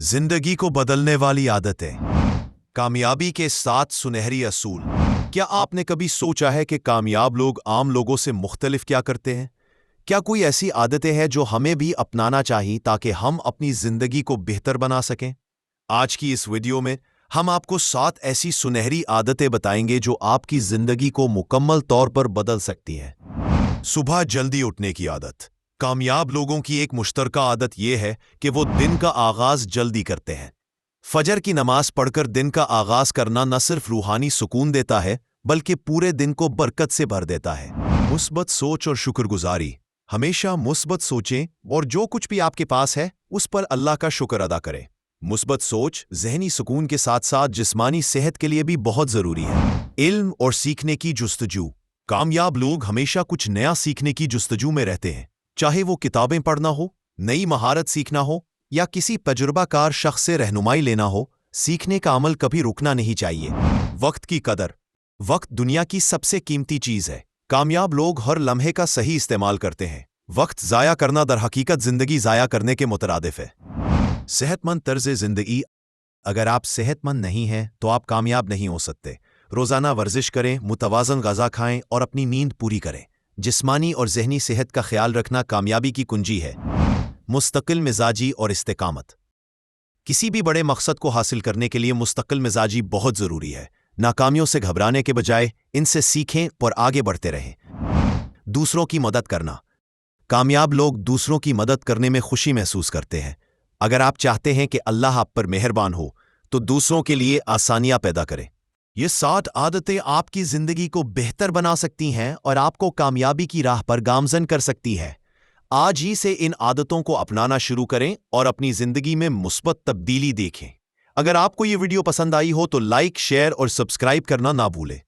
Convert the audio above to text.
जिंदगी को बदलने वाली आदतें, कामयाबी के 7 सुनहरी असूल। क्या आपने कभी सोचा है कि कामयाब लोग आम लोगों से मुख्तलिफ क्या करते हैं? क्या कोई ऐसी आदतें हैं जो हमें भी अपनाना चाहिए ताकि हम अपनी जिंदगी को बेहतर बना सकें? आज की इस वीडियो में हम आपको 7 ऐसी सुनहरी आदतें बताएंगे जो आपकी जिंदगी को मुकम्मल तौर पर बदल सकती हैं। सुबह जल्दी उठने की आदत। कामयाब लोगों की एक मुश्तरका आदत यह है कि वो दिन का आगाज जल्दी करते हैं। फजर की नमाज पढ़कर दिन का आगाज करना न सिर्फ रूहानी सुकून देता है बल्कि पूरे दिन को बरकत से भर देता है। मुस्बत सोच और शुक्रगुजारी। हमेशा मुस्बत सोचें और जो कुछ भी आपके पास है उस पर अल्लाह का शुक्र अदा करें। मुस्बत सोच ज़हनी सुकून के साथ साथ जिस्मानी सेहत के लिए भी बहुत ज़रूरी है। इल्म और सीखने की जुस्तजू। कामयाब लोग हमेशा कुछ नया सीखने की जुस्तजू में रहते हैं, चाहे वो किताबें पढ़ना हो, नई महारत सीखना हो या किसी तजुर्बाकार शख्स से रहनुमाई लेना हो। सीखने का अमल कभी रुकना नहीं चाहिए। वक्त की कदर। वक्त दुनिया की सबसे कीमती चीज़ है। कामयाब लोग हर लम्हे का सही इस्तेमाल करते हैं। वक्त ज़ाया करना दरहकीकत ज़िंदगी ज़ाया करने के मुतरादिफ है। सेहतमंद तर्ज ज़िंदगी। अगर आप सेहतमंद नहीं हैं तो आप कामयाब नहीं हो सकते। रोज़ाना वर्जिश करें, मुतवाज़न ग़ज़ा खाएं और अपनी नींद पूरी करें। जिस्मानी और ज़हनी सेहत का ख्याल रखना कामयाबी की कुंजी है। मुस्तकिल मिजाजी और इस्तेकामत। किसी भी बड़े मकसद को हासिल करने के लिए मुस्तकिल मिजाजी बहुत ज़रूरी है। नाकामियों से घबराने के बजाय इनसे सीखें और आगे बढ़ते रहें। दूसरों की मदद करना। कामयाब लोग दूसरों की मदद करने में खुशी महसूस करते हैं। अगर आप चाहते हैं कि अल्लाह आप पर मेहरबान हो तो दूसरों के लिए आसानियां पैदा करें। ये 7 आदतें आपकी जिंदगी को बेहतर बना सकती हैं और आपको कामयाबी की राह पर गामजन कर सकती है। आज ही से इन आदतों को अपनाना शुरू करें और अपनी जिंदगी में मुस्बत तब्दीली देखें। अगर आपको ये वीडियो पसंद आई हो तो लाइक, शेयर और सब्सक्राइब करना ना भूलें।